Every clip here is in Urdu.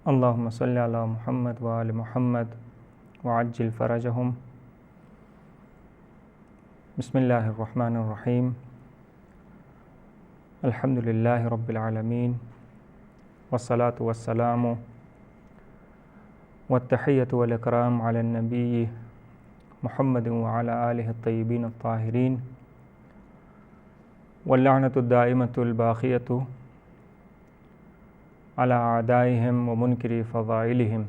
اللهم صل على محمد وآل محمد وعجل فرجهم. بسم اللہ الرحمن الرحیم. الحمد للہ رب العالمین والصلاة والسلام والتحیۃ والاکرام علی النبی محمد وعلی آلہ الطیبین الطاہرین واللعنۃ الدائمۃ الباقیۃ علی اعدائہم ومنکری فضائلہم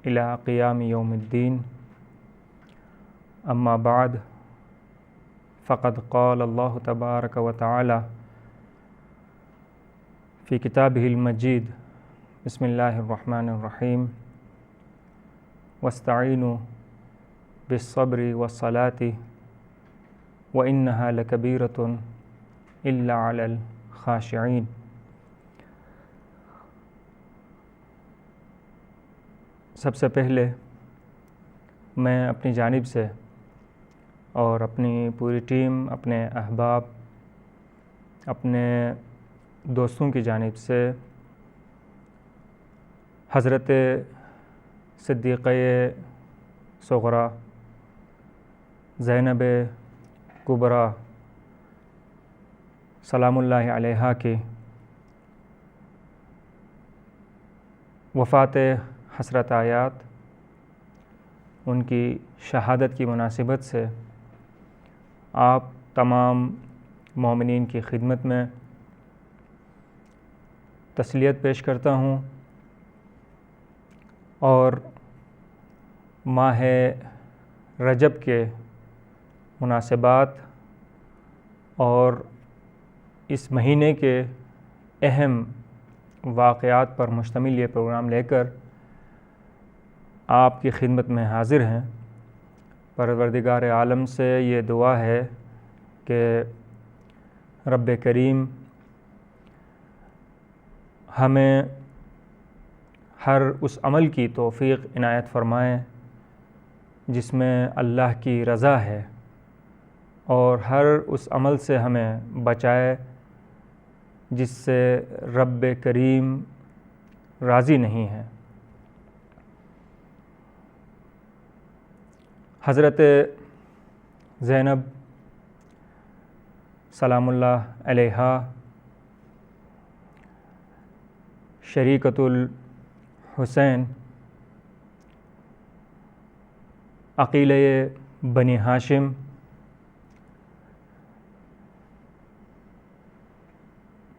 الی قیام یوم الدین. اما بعد فقد قال اللہ تبارک و تعالی فی کتابہ المجید. بسم اللہ الرحمن الرحیم. واستعینوا بالصبر والصلاة وإنها لکبیرۃ الا علی الخاشعین. سب سے پہلے میں اپنی جانب سے اور اپنی پوری ٹیم، اپنے احباب، اپنے دوستوں کی جانب سے حضرت صدیقہ صغریٰ زینب کبریٰ سلام اللہ علیہا کی وفات حسرت آیات، ان کی شہادت کی مناسبت سے آپ تمام مومنین کی خدمت میں تسلیت پیش کرتا ہوں اور ماہ رجب کے مناسبات اور اس مہینے کے اہم واقعات پر مشتمل یہ پروگرام لے کر آپ کی خدمت میں حاضر ہیں. پروردگار عالم سے یہ دعا ہے کہ رب کریم ہمیں ہر اس عمل کی توفیق عنایت فرمائے جس میں اللہ کی رضا ہے، اور ہر اس عمل سے ہمیں بچائے جس سے رب کریم راضی نہیں ہے. حضرت زینب سلام اللہ علیہا شریکۃ الحسین عقیلہ بنی ہاشم،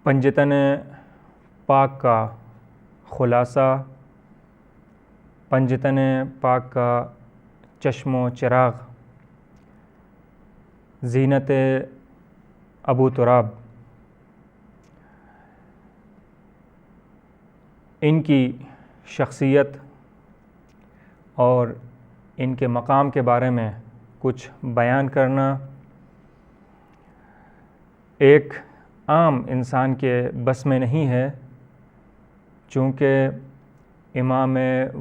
پنجتن پاک کا خلاصہ، پنجتن پاک کا چشم و چراغ، زینت ابو تراب. ان کی شخصیت اور ان کے مقام کے بارے میں کچھ بیان کرنا ایک عام انسان کے بس میں نہیں ہے، چونکہ امام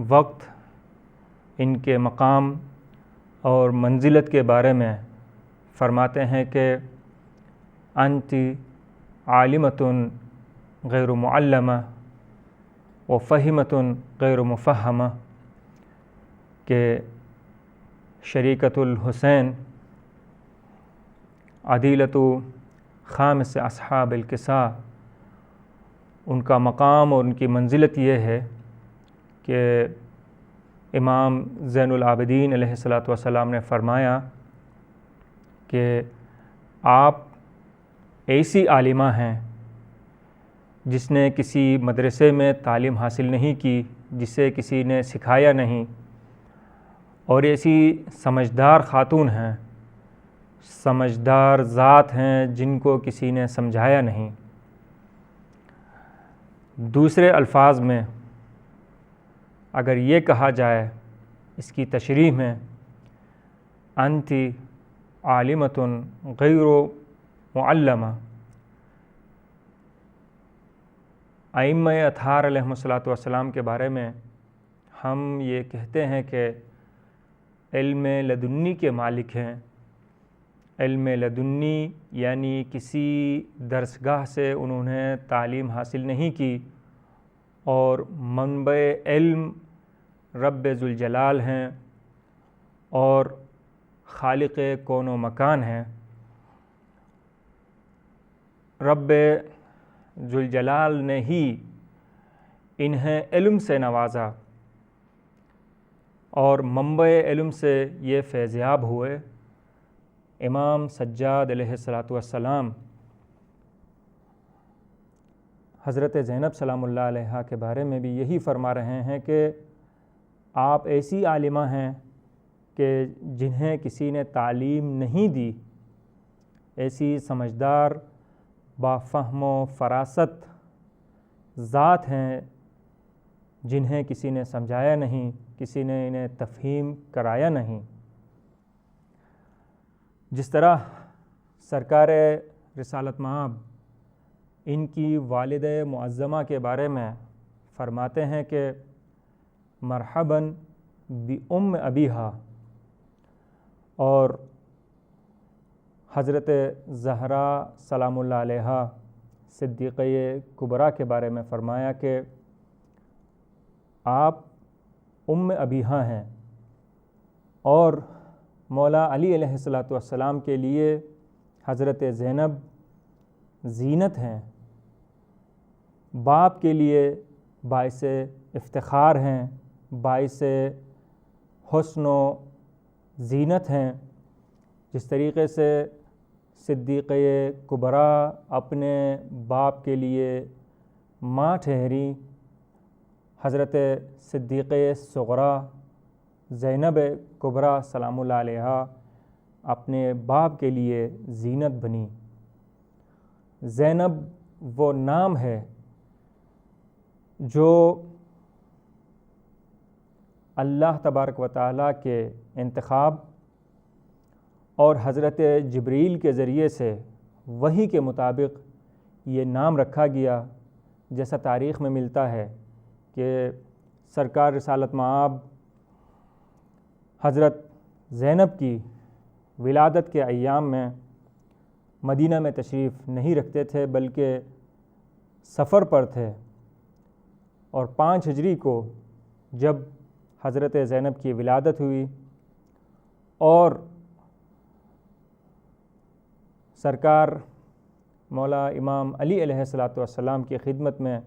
وقت ان کے مقام اور منزلت کے بارے میں فرماتے ہیں کہ انتی عالمۃ غیر معلمہ و فہمۃ غیر مفہمہ، کہ شریکۃ الحسین عدیلۃ خامس اصحاب الکساء، ان کا مقام اور ان کی منزلت یہ ہے کہ امام زین العابدین علیہ الصلاۃ والسلام نے فرمایا کہ آپ ایسی عالمہ ہیں جس نے کسی مدرسے میں تعلیم حاصل نہیں کی، جسے کسی نے سکھایا نہیں، اور ایسی سمجھدار خاتون ہیں، سمجھدار ذات ہیں جن کو کسی نے سمجھایا نہیں. دوسرے الفاظ میں اگر یہ کہا جائے اس کی تشریح میں، انتی عالمۃ غیر معلمہ، ائمہ اطہار علیہم الصلاۃ والسلام کے بارے میں ہم یہ کہتے ہیں کہ علم لدنی کے مالک ہیں. علم لدنی یعنی کسی درسگاہ سے انہوں نے تعلیم حاصل نہیں کی اور منبع علم رب ذوالجلال ہیں اور خالق کون و مکان ہیں۔ رب ذوالجلال نے ہی انہیں علم سے نوازا اور منبع علم سے یہ فیضیاب ہوئے۔ امام سجاد علیہ السلام حضرت زینب سلام اللہ علیہا کے بارے میں بھی یہی فرما رہے ہیں کہ آپ ایسی عالمہ ہیں کہ جنہیں کسی نے تعلیم نہیں دی، ایسی سمجھدار با فہم و فراست ذات ہیں جنہیں کسی نے سمجھایا نہیں، کسی نے انہیں تفہیم کرایا نہیں۔ جس طرح سرکار رسالت مآب ان کی والدہ معظمہ کے بارے میں فرماتے ہیں کہ مرحباً بِأُمِّ ابیہا، اور حضرت زہرا سلام اللہ علیہا صدیقہ کبریٰ کے بارے میں فرمایا کہ آپ ام ابیہا ہیں، اور مولا علی علیہ السلام کے لیے حضرت زینب زینت ہیں، باپ کے لیے باعث افتخار ہیں، باعث حسن و زینت ہیں۔ جس طریقے سے صدیقہ کبریٰ اپنے باپ کے لیے ماں ٹھہری، حضرت صدیقہ صغریٰ زینب کبریٰ سلام اللہ علیہا اپنے باپ کے لیے زینت بنی۔ زینب وہ نام ہے جو اللہ تبارک و تعالیٰ کے انتخاب اور حضرت جبریل کے ذریعے سے وحی کے مطابق یہ نام رکھا گیا، جیسا تاریخ میں ملتا ہے کہ سرکار رسالت مآب حضرت زینب کی ولادت کے ایام میں مدینہ میں تشریف نہیں رکھتے تھے، بلکہ سفر پر تھے، اور 5 ہجری کو جب حضرت زینب کی ولادت ہوئی اور سرکار مولا امام علی علیہ السلام کی خدمت میں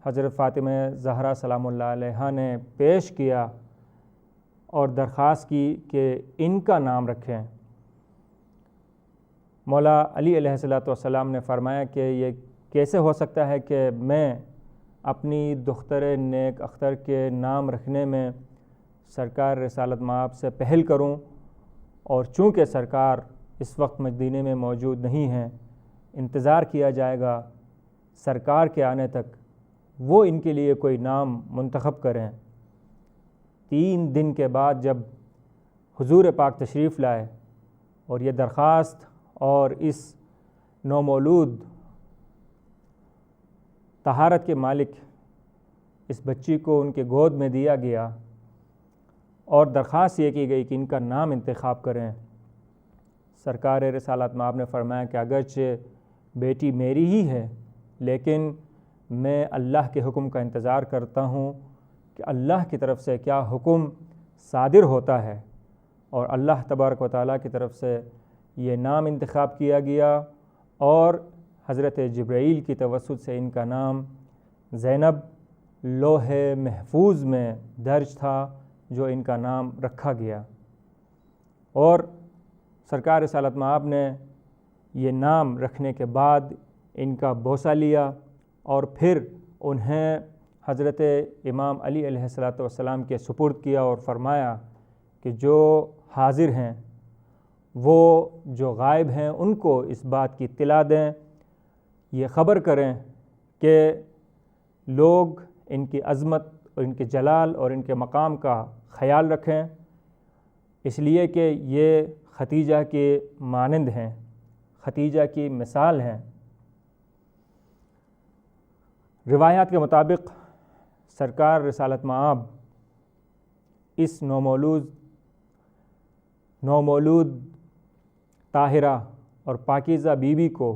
حضرت فاطمہ زہرا سلام اللہ علیہا نے پیش کیا اور درخواست کی کہ ان کا نام رکھیں، مولا علی علیہ السلام نے فرمایا کہ یہ کیسے ہو سکتا ہے کہ میں اپنی دختر نیک اختر کے نام رکھنے میں سرکار رسالت مآب سے پہل کروں، اور چونکہ سرکار اس وقت مدینے میں موجود نہیں ہیں، انتظار کیا جائے گا سرکار کے آنے تک، وہ ان کے لیے کوئی نام منتخب کریں۔ 3 دن کے بعد جب حضور پاک تشریف لائے اور یہ درخواست اور اس نومولود طہارت کے مالک اس بچی کو ان کے گود میں دیا گیا اور درخواست یہ کی گئی کہ ان کا نام انتخاب کریں، سرکار رسالت مآب نے فرمایا کہ اگرچہ بیٹی میری ہی ہے، لیکن میں اللہ کے حکم کا انتظار کرتا ہوں کہ اللہ کی طرف سے کیا حکم صادر ہوتا ہے، اور اللہ تبارک و تعالیٰ کی طرف سے یہ نام انتخاب کیا گیا، اور حضرت جبرائیل کی توسط سے ان کا نام زینب لوح محفوظ میں درج تھا، جو ان کا نام رکھا گیا۔ اور سرکار رسالت مآب نے یہ نام رکھنے کے بعد ان کا بوسہ لیا اور پھر انہیں حضرت امام علی علیہ السلام کے سپرد کیا اور فرمایا کہ جو حاضر ہیں وہ جو غائب ہیں ان کو اس بات کی اطلاع دیں، یہ خبر کریں کہ لوگ ان کی عظمت اور ان کے جلال اور ان کے مقام کا خیال رکھیں، اس لیے کہ یہ ختیجہ کے مانند ہیں، ختیجہ کی مثال ہیں۔ روایات کے مطابق سرکار رسالت مآب اس نومولود طاہرہ اور پاکیزہ بی بی کو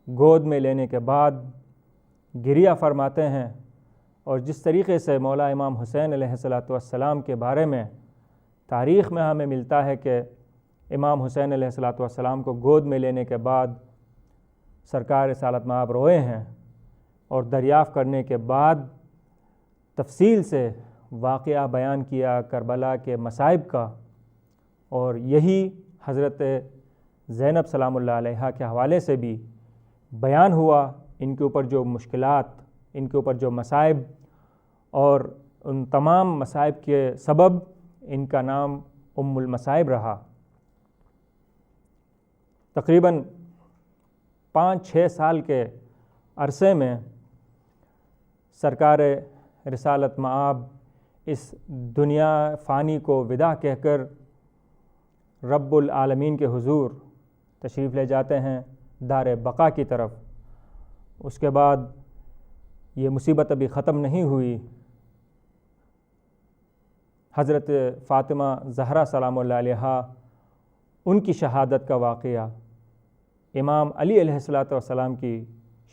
گود میں لینے کے بعد گریہ فرماتے ہیں اور جس طریقے سے مولا امام حسین علیہ السلام کے بارے میں تاریخ میں ہمیں ملتا ہے کہ امام حسین علیہ السلام کو گود میں لینے کے بعد سرکار رسالت مآب روئے ہیں اور دریافت کرنے کے بعد تفصیل سے واقعہ بیان کیا کربلا کے مصائب کا، اور یہی حضرت زینب سلام اللہ علیہا کے حوالے سے بھی بیان ہوا، ان کے اوپر جو مشکلات، ان کے اوپر جو مصائب، اور ان تمام مصائب کے سبب ان کا نام ام المصائب رہا۔ تقریباً 5-6 سال کے عرصے میں سرکار رسالت مآب اس دنیا فانی کو وداع کہہ کر رب العالمین کے حضور تشریف لے جاتے ہیں دار بقا کی طرف۔ اس کے بعد یہ مصیبت ابھی ختم نہیں ہوئی، حضرت فاطمہ زہرا سلام اللہ علیہا ان کی شہادت کا واقعہ، امام علی علیہ السلام کی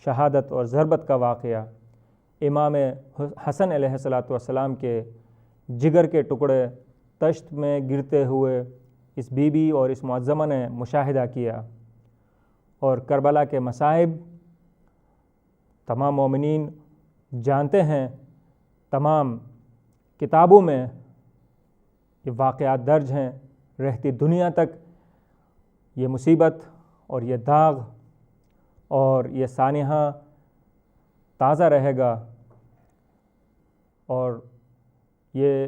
شہادت اور ضربت کا واقعہ، امام حسن علیہ السلام کے جگر کے ٹکڑے تشت میں گرتے ہوئے اس بی بی اور اس معظمہ نے مشاہدہ کیا، اور کربلا کے مصائب تمام مومنین جانتے ہیں، تمام کتابوں میں یہ واقعات درج ہیں، رہتی دنیا تک یہ مصیبت اور یہ داغ اور یہ سانحہ تازہ رہے گا، اور یہ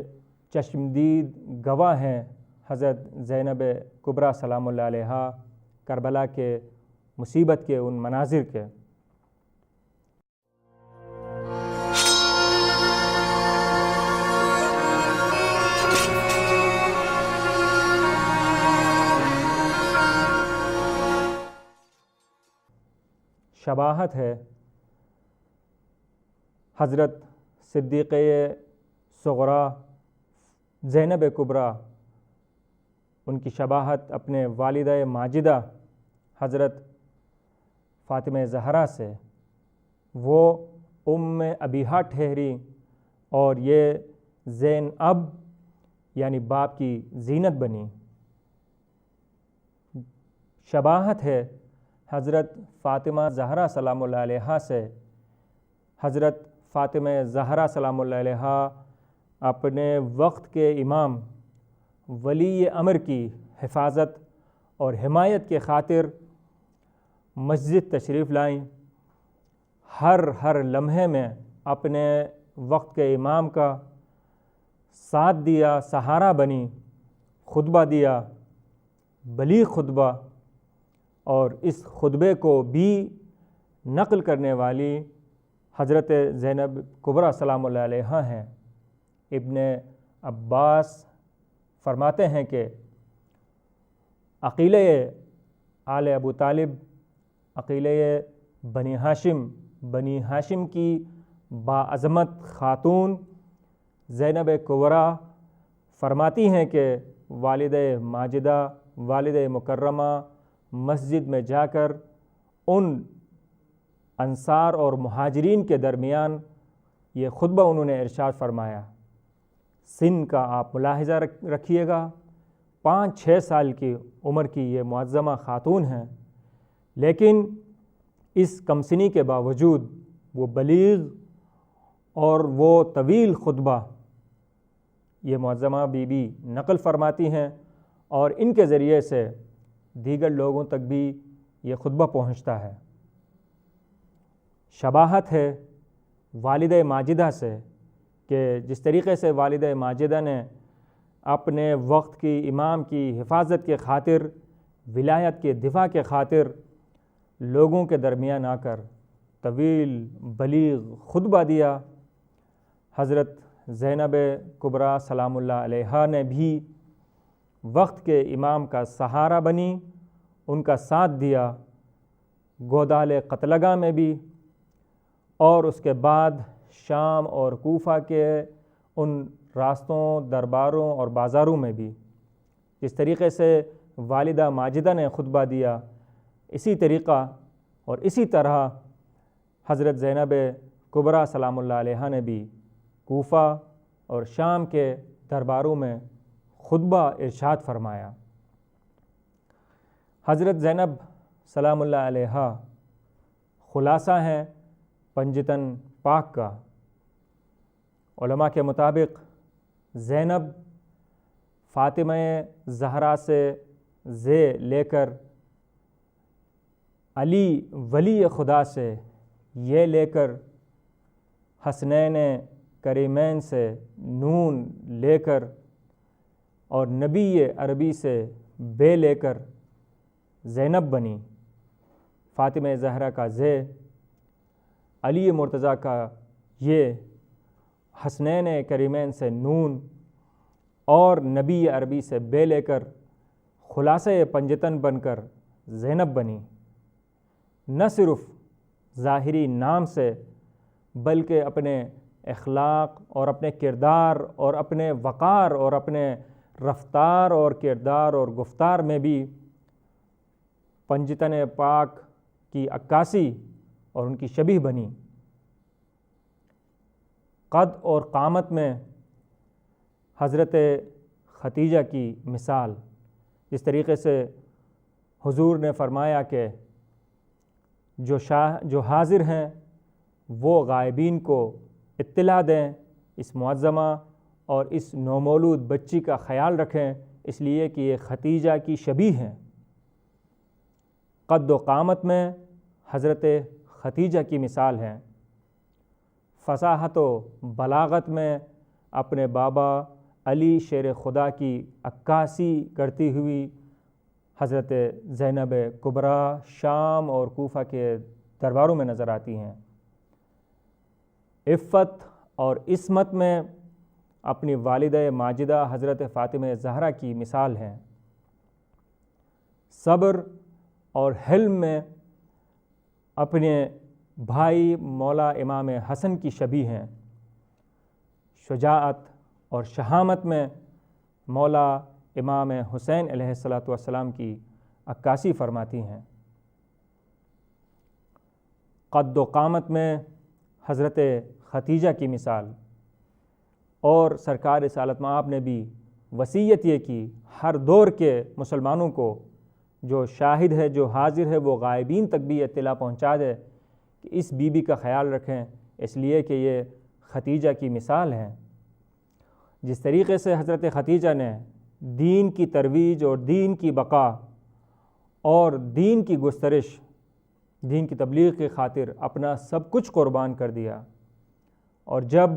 چشمدید گواہ ہیں حضرت زینب کبریٰ سلام اللہ علیہا کربلا کے مصیبت کے ان مناظر کے۔ شباہت ہے حضرت صدیقہ صغریٰ زینب کبریٰ، ان کی شباہت اپنے والدہ ماجدہ حضرت فاطمہ زہرا سے، وہ ام ابیہا ٹھہری، اور یہ زین اب یعنی باپ کی زینت بنی۔ شباہت ہے حضرت فاطمہ زہرا سلام اللہ علیہا سے، حضرت فاطمہ زہرا سلام اللہ علیہا اپنے وقت کے امام ولی امر کی حفاظت اور حمایت کے خاطر مسجد تشریف لائیں، ہر لمحے میں اپنے وقت کے امام کا ساتھ دیا، سہارا بنی، خطبہ دیا، بلیغ خطبہ، اور اس خطبے کو بھی نقل کرنے والی حضرت زینب کبریٰ سلام اللہ علیہا ہیں۔ ابن عباس فرماتے ہیں کہ عقیلہ آل ابو طالب، عقیلہ بنی ہاشم کی باعظمت خاتون زینب کبریٰ فرماتی ہیں کہ والدہ ماجدہ، والدہ مکرمہ مسجد میں جا کر ان انصار اور مہاجرین کے درمیان یہ خطبہ انہوں نے ارشاد فرمایا۔ سن کا آپ ملاحظہ رکھیے گا، 5-6 سال کی عمر کی یہ معظمہ خاتون ہیں، لیکن اس کمسنی کے باوجود وہ بلیغ اور وہ طویل خطبہ یہ معظمہ بی بی نقل فرماتی ہیں، اور ان کے ذریعے سے دیگر لوگوں تک بھی یہ خطبہ پہنچتا ہے۔ شباہت ہے والدہ ماجدہ سے کہ جس طریقے سے والدہ ماجدہ نے اپنے وقت کی امام کی حفاظت کے خاطر، ولایت کے دفاع کے خاطر لوگوں کے درمیان آ کر طویل بلیغ خطبہ دیا، حضرت زینب کبریٰ سلام اللہ علیہا نے بھی وقت کے امام کا سہارا بنی، ان کا ساتھ دیا گودال قتلگاہ میں بھی، اور اس کے بعد شام اور کوفہ کے ان راستوں، درباروں اور بازاروں میں بھی جس طریقے سے والدہ ماجدہ نے خطبہ دیا، اسی طریقہ اور اسی طرح حضرت زینب کبریٰ سلام اللہ علیہا نے بھی کوفہ اور شام کے درباروں میں خطبہ ارشاد فرمایا۔ حضرت زینب سلام اللہ علیہا خلاصہ ہیں پنجتن پاک کا۔ علماء کے مطابق زینب فاطمہ زہرا سے زے لے کر علی ولی خدا سے یہ لے کر حسنین کریمین سے نون لے کر اور نبی عربی سے بے لے کر زینب بنی۔ فاطمہ زہرا کا زے، علی مرتضیٰ کا یہ، حسنین کریمین سے نون اور نبی عربی سے بے لے کر خلاصہ پنجتن بن کر زینب بنی۔ نہ صرف ظاہری نام سے بلکہ اپنے اخلاق اور اپنے کردار اور اپنے وقار اور اپنے رفتار اور کردار اور گفتار میں بھی پنجتن پاک کی عکاسی اور ان کی شبیہ بنی۔ قد اور قامت میں حضرت ختیجہ کی مثال، جس طریقے سے حضور نے فرمایا کہ جو حاضر ہیں وہ غائبین کو اطلاع دیں، اس معظمہ اور اس نومولود بچی کا خیال رکھیں، اس لیے کہ یہ ختیجہ کی شبیہ ہیں۔ قد و قامت میں حضرت ختیجہ کی مثال ہے، فصاحت و بلاغت میں اپنے بابا علی شیر خدا کی عکاسی کرتی ہوئی حضرت زینب کبریٰ شام اور کوفہ کے درباروں میں نظر آتی ہیں۔ عفت اور عصمت میں اپنی والدہ ماجدہ حضرت فاطمہ زہرا کی مثال ہے۔ صبر اور حلم میں اپنے بھائی مولا امام حسن کی شبیہ ہیں۔ شجاعت اور شہامت میں مولا امام حسین علیہ السلام کی عکاسی فرماتی ہیں۔ قد و قامت میں حضرت ختیجہ کی مثال، اور سرکار رسالت مآب نے بھی وصیت یہ کی ہر دور کے مسلمانوں کو، جو شاہد ہے جو حاضر ہے وہ غائبین تک بھی اطلاع پہنچا دے کہ اس بی بی کا خیال رکھیں، اس لیے کہ یہ ختیجہ کی مثال ہے۔ جس طریقے سے حضرت ختیجہ نے دین کی ترویج اور دین کی بقا اور دین کی گسترش، دین کی تبلیغ کی خاطر اپنا سب کچھ قربان کر دیا، اور جب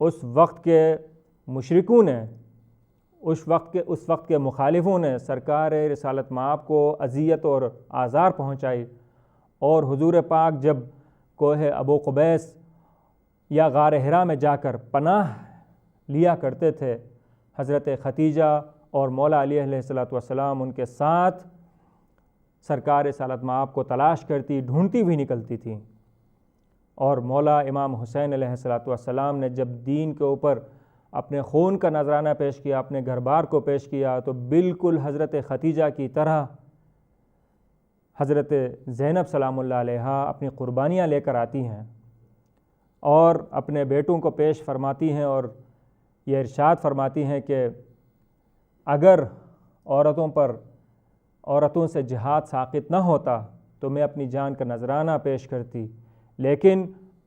اس وقت کے مشرکوں نے، اس وقت کے مخالفوں نے سرکار رسالت مآب کو اذیت اور آزار پہنچائی، اور حضور پاک جب کوہ ابو قبیس یا غار حرا میں جا کر پناہ لیا کرتے تھے، حضرت ختیجہ اور مولا علی علیہ السلام ان کے ساتھ سرکار رسالت مآب کو تلاش کرتی، ڈھونڈتی ہوئی نکلتی تھیں۔ اور مولا امام حسین علیہ السلام نے جب دین کے اوپر اپنے خون کا نذرانہ پیش کیا، اپنے گھر بار کو پیش کیا، تو بالکل حضرت ختیجہ کی طرح حضرت زینب سلام اللہ علیہا اپنی قربانیاں لے کر آتی ہیں اور اپنے بیٹوں کو پیش فرماتی ہیں، اور یہ ارشاد فرماتی ہیں کہ اگر عورتوں سے جہاد ساقط نہ ہوتا تو میں اپنی جان کا نذرانہ پیش کرتی، لیکن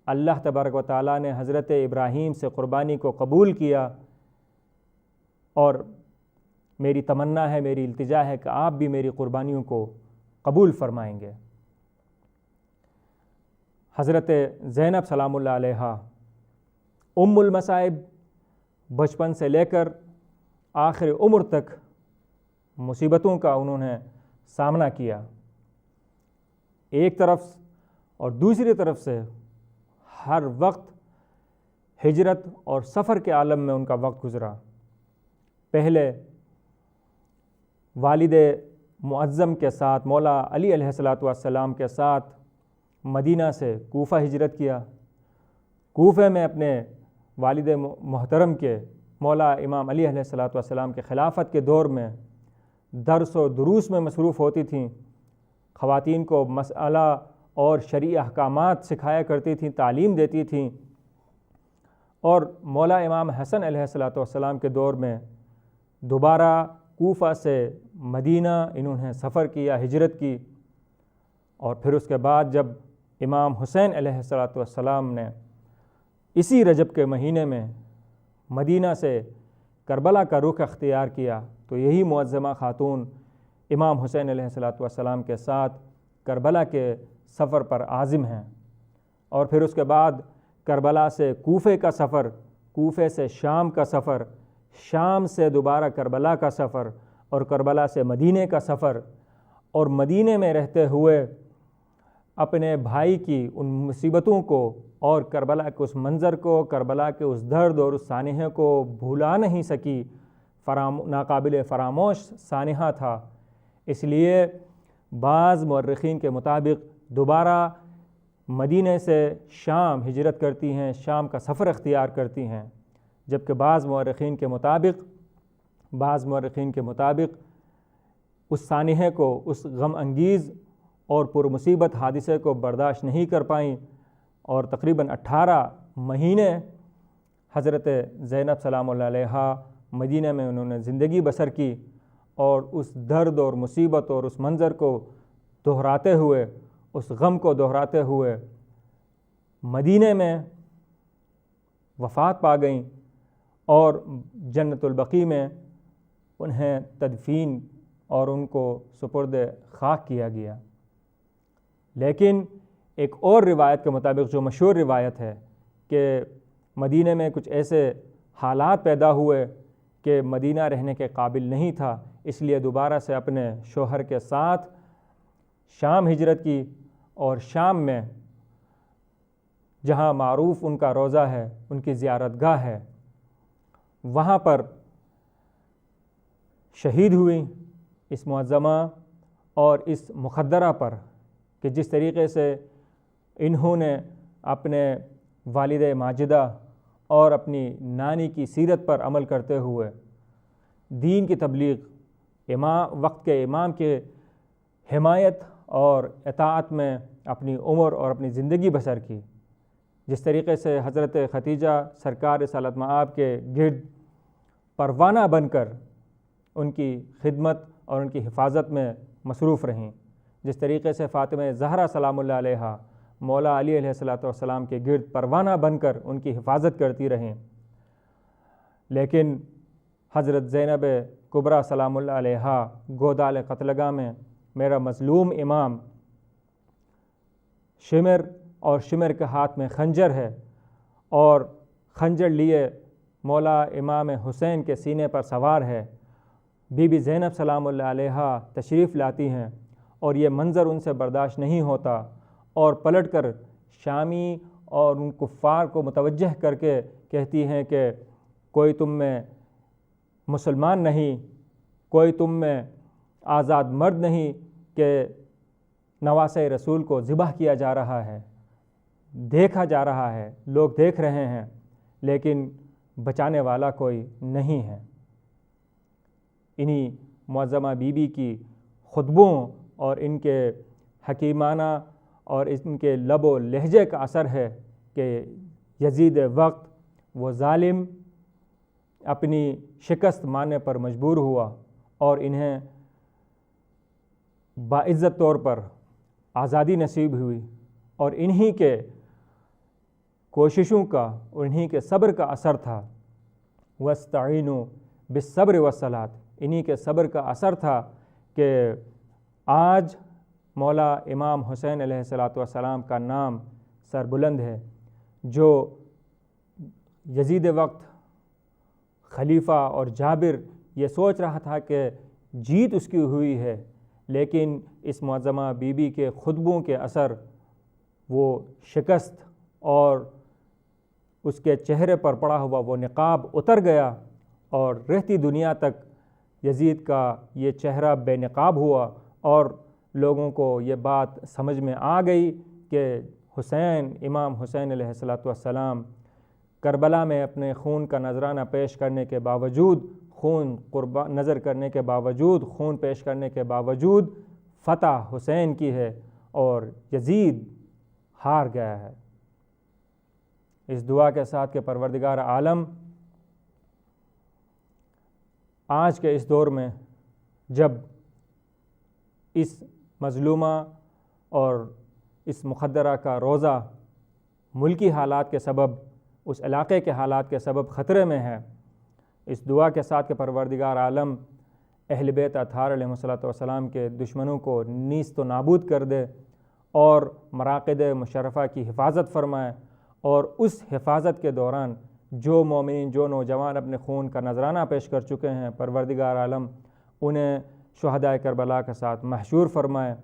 اللہ تبارک و تعالیٰ نے حضرت ابراہیم سے قربانی کو قبول کیا، اور میری تمنا ہے، میری التجا ہے کہ آپ بھی میری قربانیوں کو قبول فرمائیں گے۔ حضرت زینب سلام اللہ علیہا ام المصائب، بچپن سے لے کر آخر عمر تک مصیبتوں کا انہوں نے سامنا کیا، ایک طرف اور دوسری طرف سے ہر وقت ہجرت اور سفر کے عالم میں ان کا وقت گزرا۔ پہلے والد معظم کے ساتھ مولا علی علیہ السلام کے ساتھ مدینہ سے کوفہ ہجرت کیا، کوفہ میں اپنے والد محترم کے مولا امام علی علیہ السلام کے خلافت کے دور میں درس و دروس میں مصروف ہوتی تھیں، خواتین کو مسئلہ اور شرعی احکامات سکھایا کرتی تھیں، تعلیم دیتی تھیں۔ اور مولا امام حسن علیہ السلام کے دور میں دوبارہ کوفہ سے مدینہ انہوں نے سفر کیا، ہجرت کی، اور پھر اس کے بعد جب امام حسین علیہ السلام نے اسی رجب کے مہینے میں مدینہ سے کربلا کا رخ اختیار کیا تو یہی معظمہ خاتون امام حسین علیہ السلام کے ساتھ کربلا کے سفر پر عازم ہیں۔ اور پھر اس کے بعد کربلا سے کوفے کا سفر، کوفے سے شام کا سفر، شام سے دوبارہ کربلا کا سفر، اور کربلا سے مدینے کا سفر، اور مدینے میں رہتے ہوئے اپنے بھائی کی ان مصیبتوں کو اور کربلا کے اس منظر کو، کربلا کے اس درد اور اس سانحے کو بھولا نہیں سکی، ناقابل فراموش سانحہ تھا۔ اس لیے بعض مورخین کے مطابق دوبارہ مدینے سے شام ہجرت کرتی ہیں، شام کا سفر اختیار کرتی ہیں، جبکہ بعض مورخین کے مطابق اس سانحے کو، اس غم انگیز اور پرمصیبت حادثے کو برداشت نہیں کر پائیں، اور تقریباً 18 مہینے حضرت زینب سلام اللہ علیہا مدینہ میں انہوں نے زندگی بسر کی، اور اس درد اور مصیبت اور اس منظر کو دہراتے ہوئے، اس غم کو دہراتے ہوئے مدینہ میں وفات پا گئیں، اور جنت البقیع میں انہیں تدفین اور ان کو سپرد خاک کیا گیا۔ لیکن ایک اور روایت کے مطابق، جو مشہور روایت ہے، کہ مدینہ میں کچھ ایسے حالات پیدا ہوئے کہ مدینہ رہنے کے قابل نہیں تھا، اس لیے دوبارہ سے اپنے شوہر کے ساتھ شام ہجرت کی، اور شام میں جہاں معروف ان کا روضہ ہے، ان کی زیارت گاہ ہے، وہاں پر شہید ہوئیں اس معظمہ اور اس مخدرہ پر، کہ جس طریقے سے انہوں نے اپنے والد ماجدہ اور اپنی نانی کی سیرت پر عمل کرتے ہوئے دین کی تبلیغ، وقت کے امام کے حمایت اور اطاعت میں اپنی عمر اور اپنی زندگی بسر کی، جس طریقے سے حضرت ختیجہ سرکار رسالت مآب کے گرد پروانہ بن کر ان کی خدمت اور ان کی حفاظت میں مصروف رہیں، جس طریقے سے فاطمہ زہرا سلام اللہ علیہا مولا علی علیہ السلام کے گرد پروانہ بن کر ان کی حفاظت کرتی رہیں، لیکن حضرت زینب کبریٰ سلام اللہ علیہا گودال قتلگاہ میں میرا مظلوم امام شمر، اور شمر کے ہاتھ میں خنجر ہے، اور خنجر لیے مولا امام حسین کے سینے پر سوار ہے، بی بی زینب سلام اللہ علیہا تشریف لاتی ہیں، اور یہ منظر ان سے برداشت نہیں ہوتا، اور پلٹ کر شامی اور ان کفار کو متوجہ کر کے کہتی ہیں کہ کوئی تم میں مسلمان نہیں، کوئی تم میں آزاد مرد نہیں کہ نواسۂ رسول کو ذبح کیا جا رہا ہے، دیکھا جا رہا ہے، لوگ دیکھ رہے ہیں، لیکن بچانے والا کوئی نہیں ہے۔ انہی معظمہ بی بی کی خطبوں اور ان کے حکیمانہ اور ان کے لب و لہجے کا اثر ہے کہ یزید وقت وہ ظالم اپنی شکست ماننے پر مجبور ہوا، اور انہیں باعزت طور پر آزادی نصیب ہوئی، اور انہی کے کوششوں کا اور انہی کے صبر کا اثر تھا۔ وَاسْتَعِينُوا بِالصَّبْرِ وَالصَّلَاةِ، انہی کے صبر کا اثر تھا کہ آج مولا امام حسین علیہ السلام کا نام سربلند ہے۔ جو یزید وقت خلیفہ اور جابر یہ سوچ رہا تھا کہ جیت اس کی ہوئی ہے، لیکن اس معظمہ بی بی کے خطبوں کے اثر وہ شکست اور اس کے چہرے پر پڑا ہوا وہ نقاب اتر گیا، اور رہتی دنیا تک یزید کا یہ چہرہ بے نقاب ہوا، اور لوگوں کو یہ بات سمجھ میں آ گئی کہ حسین، امام حسین علیہ السلام کربلا میں اپنے خون کا نذرانہ پیش کرنے کے باوجود، نظر کرنے کے باوجود، خون پیش کرنے کے باوجود فتح حسین کی ہے، اور یزید ہار گیا ہے۔ اس دعا کے ساتھ کہ پروردگار عالم آج کے اس دور میں جب اس مظلومہ اور اس مخدرہ کا روزہ ملکی حالات کے سبب، اس علاقے کے حالات کے سبب خطرے میں ہے، اس دعا کے ساتھ کہ پروردگار عالم اہل بیت اطہار علیہ السلام کے دشمنوں کو نیست و نابود کر دے اور مراقد مشرفہ کی حفاظت فرمائے، اور اس حفاظت کے دوران جو مومنین، جو نوجوان اپنے خون کا نذرانہ پیش کر چکے ہیں، پروردگار عالم انہیں شہدائے کربلا کے ساتھ محشور فرمائے۔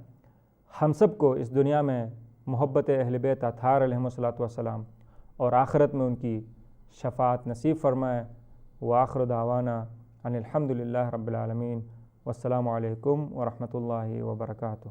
ہم سب کو اس دنیا میں محبت اہل بیت اطہار علیہ السلام اور آخرت میں ان کی شفاعت نصیب فرمائے۔ وآخر دعوانا ان الحمد للہ رب العالمین، والسلام علیکم ورحمۃ اللہ وبرکاتہ۔